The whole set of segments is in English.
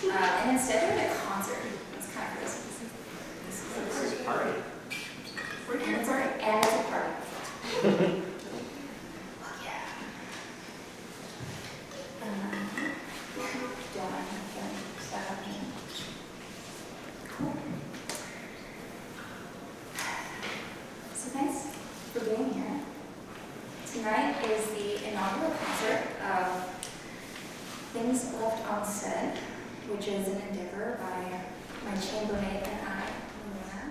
And instead we're at a concert. It's kind of crazy. This is a party. And it's a party. Oh, yeah. Don't mind me getting stuck up here. Cool. So thanks for being here. Tonight is the inaugural concert of Things Left Unsaid, which is an endeavor by my chambermaid and I, Alyssa.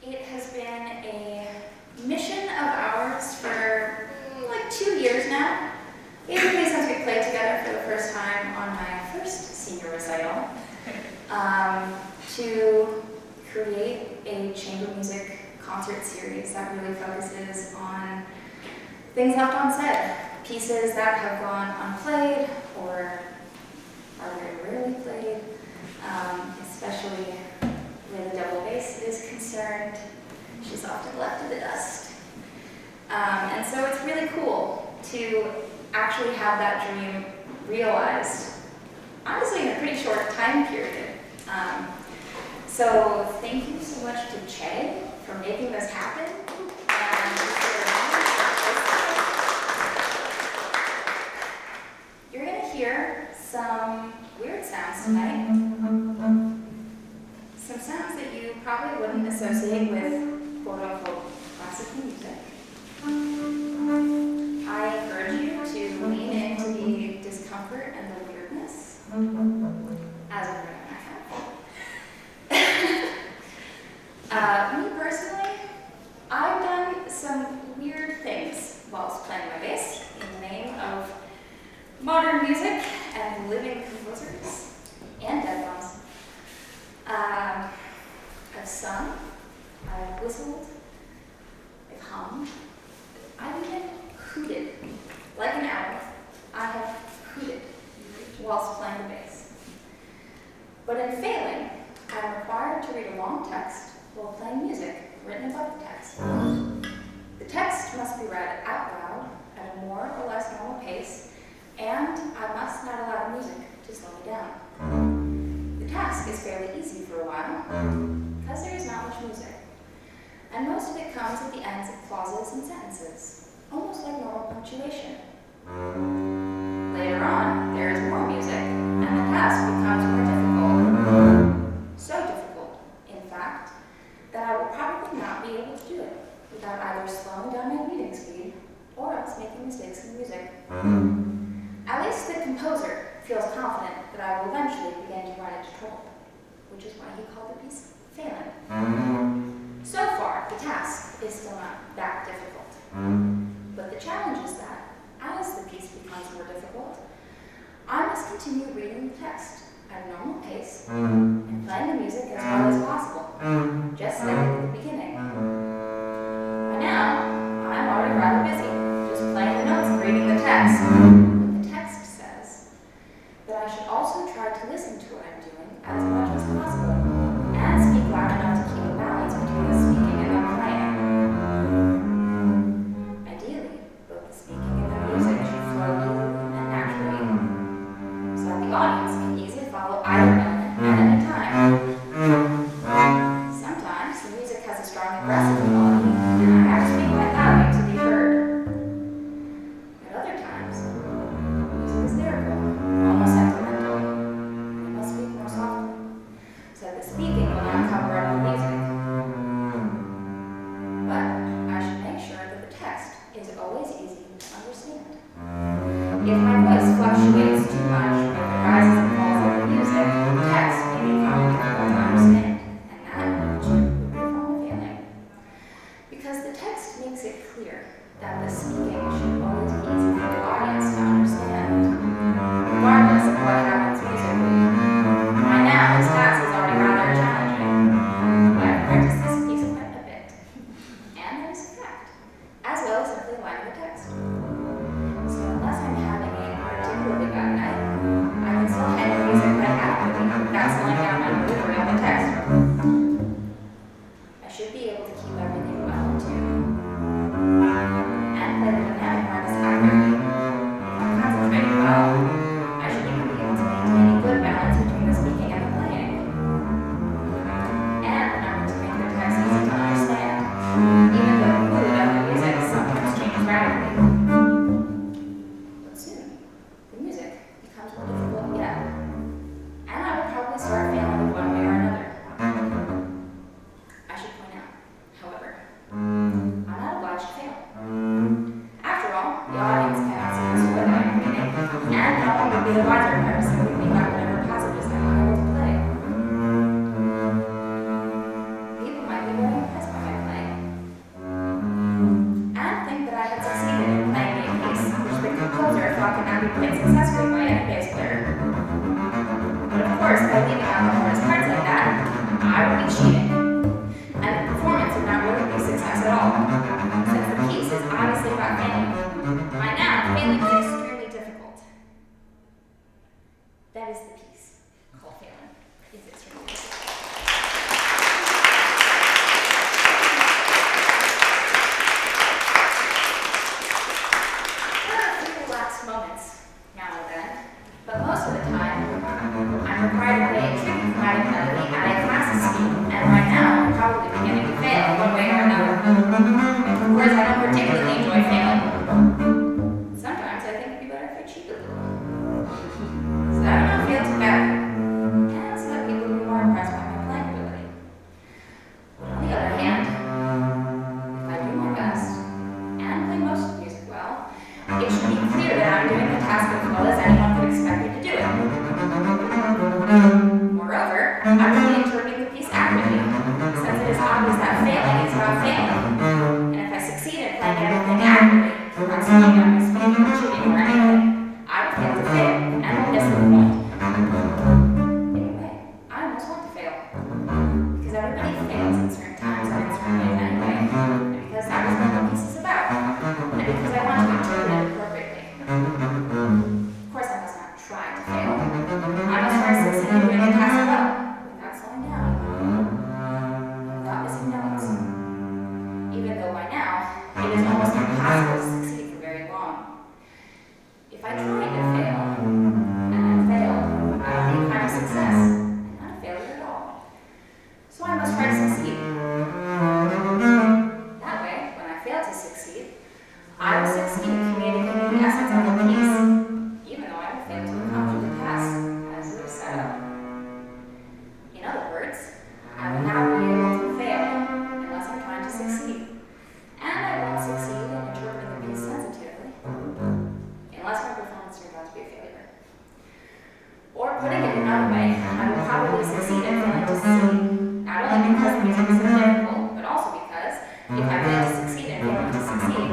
It has been a mission of ours for like 2 years now, basically since we played together for the first time on my first senior recital, to create a chamber music concert series that really focuses on things left unsaid, pieces that have gone unplayed or are very rarely played, especially where the double bass is concerned. She's often left in the dust. And so it's really cool to actually have that dream realized, honestly, in a pretty short time period. So thank you so much to Che for making this happen. You're going to hear some weird sounds tonight. Some sounds that you probably wouldn't associate with quote-unquote classical music. I encourage you to lean into the discomfort and the weirdness, as I'm doing me personally, I've done some weird things whilst playing my bass in the name of modern music and living composers and dead ones. I've sung, I've whistled, I've hummed, I've even hooted. Like an owl, I have hooted whilst playing the bass. But in failing, I'm required to read a long text while playing music written above the text. The text must be read out loud at a more or less normal pace, and I must not allow the music to slow me down. The task is fairly easy for a while, because there is not much music, and most of it comes at the ends of clauses and sentences, almost like normal punctuation. Later on, there is more music, and the task becomes more difficult. So difficult, in fact, that I will probably not be able to do it without either slowing down my reading speed or else making mistakes in the music. At least the composer feels confident that I will eventually begin to run into trouble, which is why he called the piece failing. So far, the task is still not that difficult. But the challenge is that, as the piece becomes more difficult, I must continue reading the text at a normal pace and playing the music as well as possible, just like at the beginning. By now, I'm already rather busy, just playing the notes and reading the text. But the text says that I should also try to listen to what I'm doing as much as possible, and speak loud enough to keep a balance between the speaking and the playing. Ideally, both the speaking and the music should flow easily and naturally, so that the audience can easily follow either element at any time. Sometimes the music has a strong aggressive quality, and I have to speak quite loudly to be heard. At other times, music is lyrical, almost sentimental. I must speak more softly, so that the speaking will not cover up the music. But I should make sure that the text is always easy to understand. If my voice fluctuates too much with the rises and falls of the music, the text may become difficult to understand, and that too would be a form of failing. Because the text makes it clear that the speaking should always be easy for the audience to understand, regardless of what happens musically. By now, this task is already rather challenging, but I've practiced this piece quite a bit, and there is effect, as well as simply lining the text. So unless I'm having a particularly bad night, I can still handle music quite adequately without slowing down my delivery on the text. I should be able to keep everything well in tune and play the honestly about failing. By now, failing is extremely difficult. That is the piece called failing. It's extremely difficult. There are a few relaxed moments now and then, but most of the time, I'm required to play a tricky chromatic melody at a classic speed, and right now, I'm probably beginning to fail one way or another. Of course, I don't particularly enjoy failing. Sometimes I think it'd be better if I cheat a little. So that I don't feel too bad. And so that people will be more impressed by my playing ability. But on the other hand, if I do my best, and play most of the music well, it should be clear that I'm doing the task as well as anyone could expect me to do it. Moreover, I'm really interpreting the piece accurately, since it is obvious that failing is about failing. And if I succeed in playing everything accurately, not slowing down my speaking or cheating or anything, I would fail to fail, and will miss the point. Anyway, I almost want to fail. Because everybody fails at certain times and in certain ways anyway, and because that is what the piece is about, and because I want to interpret it appropriately. Of course, I must not try to fail. I must try to succeed in doing the task well, without slowing down, without missing notes. Even though by now, it is almost impossible to succeed for very long. If I try to fail, and then fail, I will be a kind of success, and not a failure at all. So I must try to succeed. That way, when I fail to succeed, I will succeed in communicating the essence of the piece, even though I will fail to accomplish the task as it is set up. In other words, I will not be able to fail unless I'm trying to succeed. And I won't succeed in interpreting the piece sensitively, unless my performance turns out to be a failure. Or putting it another way, I will probably succeed in failing to succeed, not only because the music is so difficult, but also because if I fail to succeed in failing to succeed,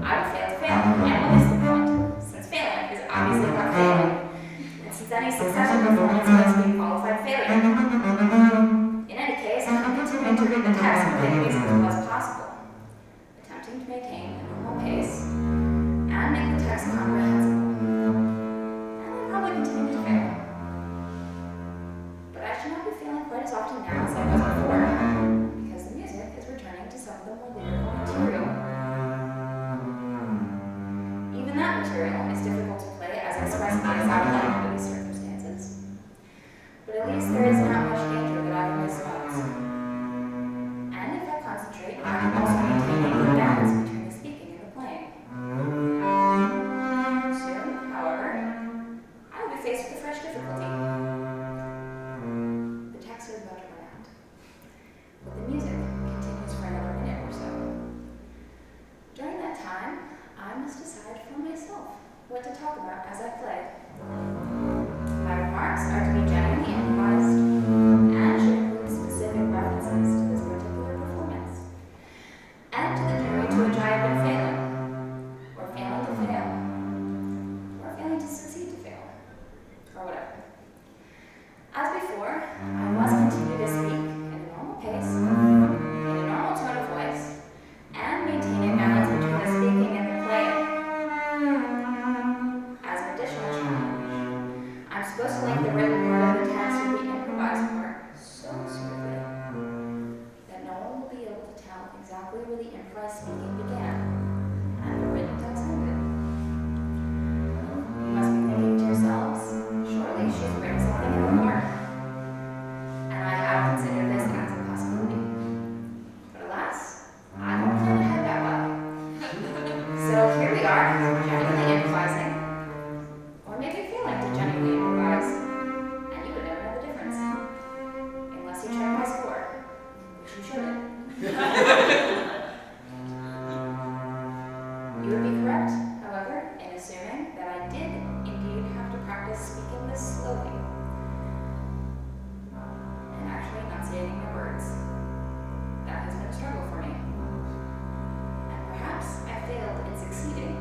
I will fail to fail, and will miss the point, since failing is obviously about failing, and since any successful performance must be a qualified failure. In any case, I will continue to read the text and play the music as well as possible, attempting to maintain a normal pace and make the text comprehensible. And I'll probably continue to fail. But I should not be failing quite as often now as I was before, because the music is returning to some of the more lyrical material. Even that material is difficult to play as expressively as I would like under these circumstances. But at least there is not much danger that I will miss notes. And if I concentrate, I can also maintain a good balance between the speaking and the playing. Soon, however, I will be faced with a fresh difficulty. The text is about to run out, but the music continues for another minute or so. During that time, I must decide for myself what to talk about as I play. My remarks are to be genuinely improvised and should include specific references to this particular performance, and to the degree to which I have been failing, or failing to fail, or failing to succeed to fail, or whatever. As before, I must continue to speak at a normal pace, in a normal tone of voice, and maintain a balance between the speaking and the playing. As an additional challenge, I'm supposed to link the written part of the text with the improvised part so smoothly that no one will be able to tell exactly where the improvised speaking began and the written text ended. You must be thinking to yourselves, surely she's written something in her part. And I have considered this as a possibility. But alas, I don't plan to head that well. So here we are, genuinely improvising, or maybe failing to genuinely improvise, and you would never know the difference, unless you check my score, which you shouldn't. You would be correct, however, in assuming that I did indeed have to practice speaking this slowly, and actually enunciating my words. That has been a struggle for me. And perhaps I failed in succeeding